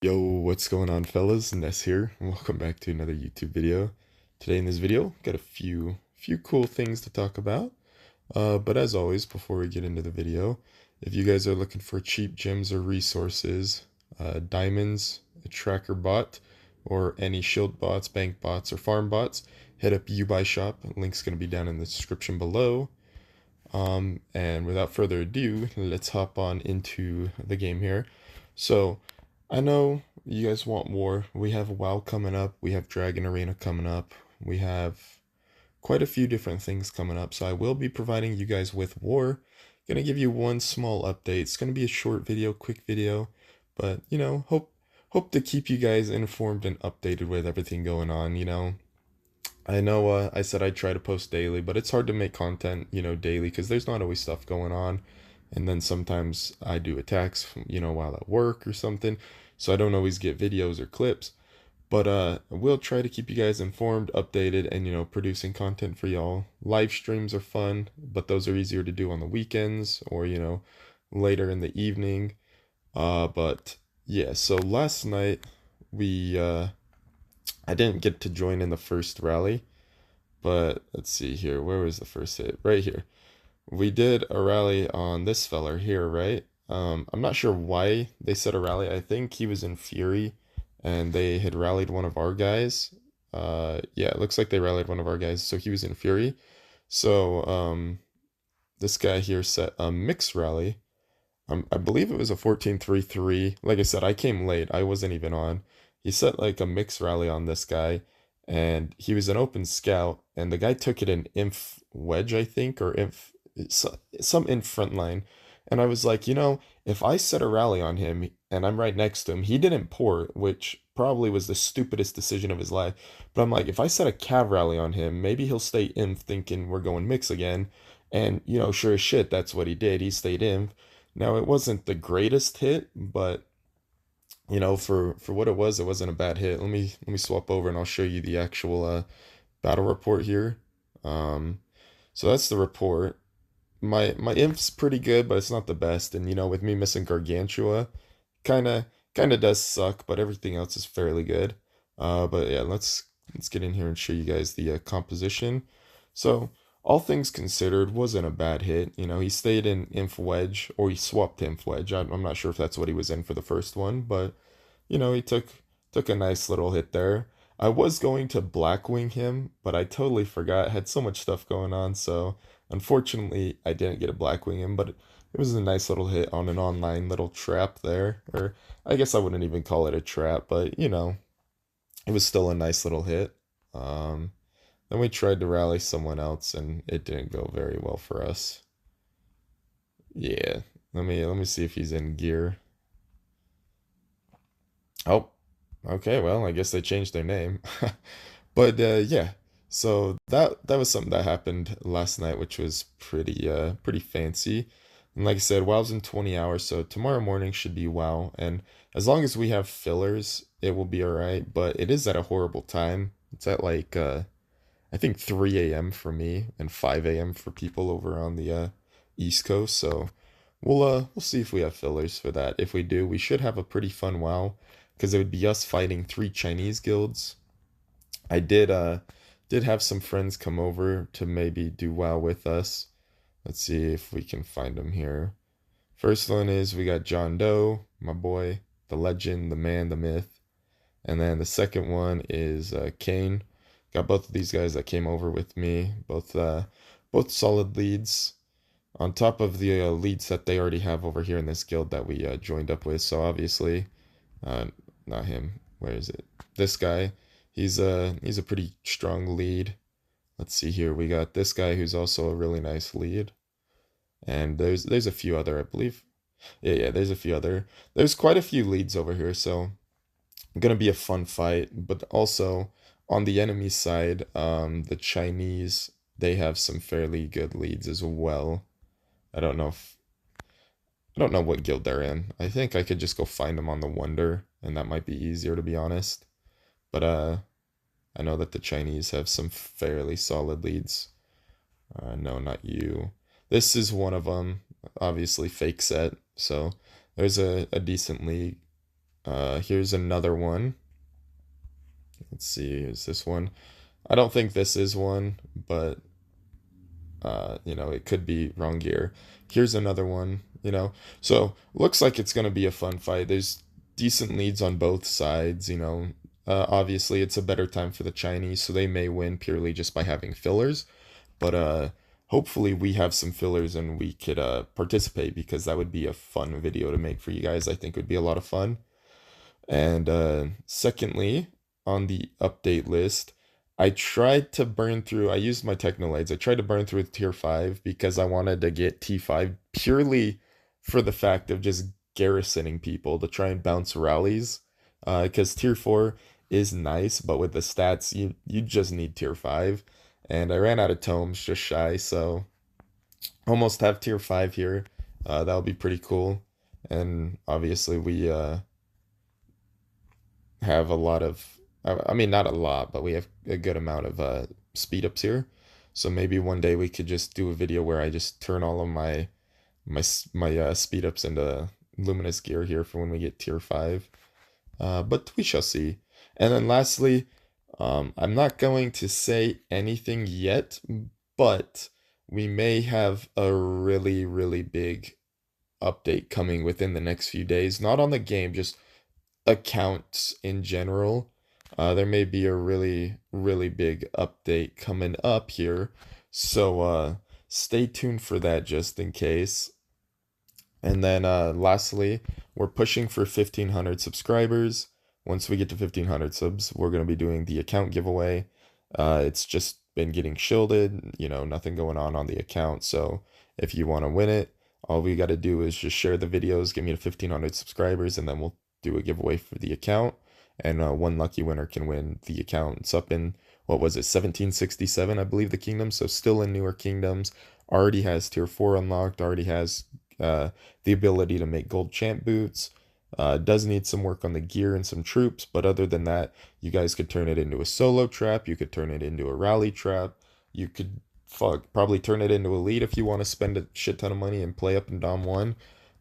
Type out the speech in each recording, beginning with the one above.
Yo, what's going on, fellas? Ness here, and welcome back to another YouTube video. Today in this video, got a few cool things to talk about. But as always, before we get into the video, if you guys are looking for cheap gems or resources, diamonds, a tracker bot, or any shield bots, bank bots, or farm bots, hit up Ubai Shop. Link's gonna be down in the description below. And without further ado, let's hop on into the game here. So, I know you guys want war. We have WoW coming up. We have Dragon Arena coming up. We have quite a few different things coming up. So I will be providing you guys with war. Gonna give you one small update. It's gonna be a short video, quick video, but hope to keep you guys informed and updated with everything going on. I know I said I'd try to post daily, but it's hard to make content, daily because there's not always stuff going on. And then sometimes I do attacks, while at work or something. So I don't always get videos or clips. But we'll try to keep you guys informed, updated, and producing content for y'all. Live streams are fun, but those are easier to do on the weekends or, later in the evening. But yeah, so last night we I didn't get to join in the first rally, but let's see here. Where was the first hit? Right here. We did a rally on this feller here, right? I'm not sure why they said a rally. I think he was in Fury and they had rallied one of our guys. Yeah, it looks like they rallied one of our guys, so he was in Fury. So, this guy here set a mix rally. I believe it was a 14-3-3. Like I said, I came late. I wasn't even on. He set like a mix rally on this guy, and he was an open scout, and the guy took it in inf wedge, I think, or inf some in front line. And I was like, if I set a rally on him and I'm right next to him, he didn't port, which probably was the stupidest decision of his life. But I'm like, if I set a cav rally on him, maybe he'll stay inf thinking we're going mix again. And, sure as shit, that's what he did. He stayed inf. Now, it wasn't the greatest hit, but for what it wasn't a bad hit. Let me swap over and I'll show you the actual battle report here. Um, so that's the report. My imp's pretty good, but it's not the best. And with me missing Gargantua, kind of kind of does suck, but everything else is fairly good. But yeah, let's get in here and show you guys the composition. So all things considered, wasn't a bad hit. He stayed in Inf Wedge, or he swapped to Inf Wedge. I'm not sure if that's what he was in for the first one, but he took a nice little hit there. I was going to Blackwing him, but I totally forgot. I had so much stuff going on, so unfortunately I didn't get a Blackwing him, but it was a nice little hit on an online little trap there. Or I guess I wouldn't even call it a trap, but it was still a nice little hit. Um, then we tried to rally someone else and it didn't go very well for us. Yeah, let me see if he's in gear. Oh, okay, well, I guess they changed their name. But yeah, so that was something that happened last night, which was pretty fancy. And like I said, WoW's in 20 hours, so tomorrow morning should be WoW. And as long as we have fillers, it will be all right. But it is at a horrible time. It's at like I think 3 a.m. for me and 5 a.m. for people over on the East Coast. So we'll see if we have fillers for that. If we do, we should have a pretty fun WoW because it would be us fighting three Chinese guilds. I did have some friends come over to maybe do WoW with us. Let's see if we can find them here. First one is we got John Doe, my boy, the legend, the man, the myth. And then the second one is Kane. Got both of these guys that came over with me. Both solid leads. On top of the leads that they already have over here in this guild that we joined up with. So obviously, uh, not him. Where is it? This guy. He's a pretty strong lead. Let's see here. We got this guy who's also a really nice lead. And there's a few other, I believe. Yeah, there's a few other. There's quite a few leads over here, so gonna be a fun fight. But also on the enemy side, the Chinese, they have some fairly good leads as well. I don't know if I don't know what guild they're in. I think I could just go find them on the Wonder, and that might be easier to be honest. But I know that the Chinese have some fairly solid leads. No, not you. This is one of them. Obviously fake set, so there's a decent lead. Here's another one. Let's see, is this one? I don't think this is one, but it could be wrong gear. Here's another one, So looks like it's gonna be a fun fight. There's decent leads on both sides. Obviously it's a better time for the Chinese, so they may win purely just by having fillers. But hopefully we have some fillers and we could participate, because that would be a fun video to make for you guys. I think would be a lot of fun. And secondly, on the update list, I used my Technolites. I tried to burn through tier 5 because I wanted to get T5 purely for the fact of just garrisoning people to try and bounce rallies. Because tier 4 is nice, but with the stats, you just need tier 5. And I ran out of tomes, just shy, so almost have tier 5 here. That'll be pretty cool. And obviously we have a lot of, I mean, not a lot, but we have a good amount of speed ups here. So maybe one day we could just do a video where I just turn all of my speed ups into luminous gear here for when we get tier 5. But we shall see. And then lastly, I'm not going to say anything yet, but we may have a really, really big update coming within the next few days. Not on the game, just accounts in general. There may be a really, really big update coming up here. So stay tuned for that just in case. And then lastly, we're pushing for 1,500 subscribers. Once we get to 1,500 subs, we're going to be doing the account giveaway. It's just been getting shielded, nothing going on the account. So if you want to win it, all we got to do is just share the videos, get me to 1,500 subscribers, and then we'll do a giveaway for the account. And one lucky winner can win the account. It's up in, what was it, 1767, I believe, the kingdom. So still in newer kingdoms. Already has tier 4 unlocked, already has the ability to make gold champ boots. Does need some work on the gear and some troops, but other than that, you guys could turn it into a solo trap. You could turn it into a rally trap. You could probably turn it into elite if you want to spend a shit ton of money and play up in Dom 1.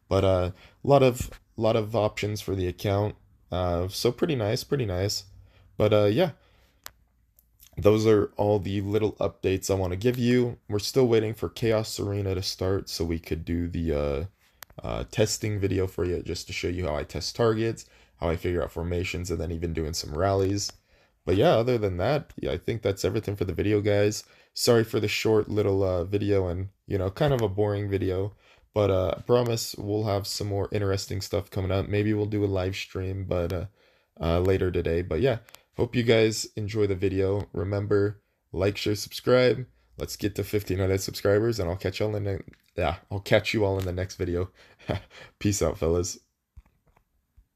But a lot of options for the account. So pretty nice, pretty nice. But yeah, those are all the little updates I want to give you. We're still waiting for Chaos Arena to start so we could do the testing video for you, just to show you how I test targets, how I figure out formations, and then even doing some rallies. But yeah, other than that, yeah, I think that's everything for the video, guys. Sorry for the short little video and, kind of a boring video. But I promise we'll have some more interesting stuff coming up. Maybe we'll do a live stream, but later today. But yeah, hope you guys enjoy the video. Remember, like, share, subscribe. Let's get to 1,500 subscribers, and I'll catch you all in the next video. Peace out, fellas.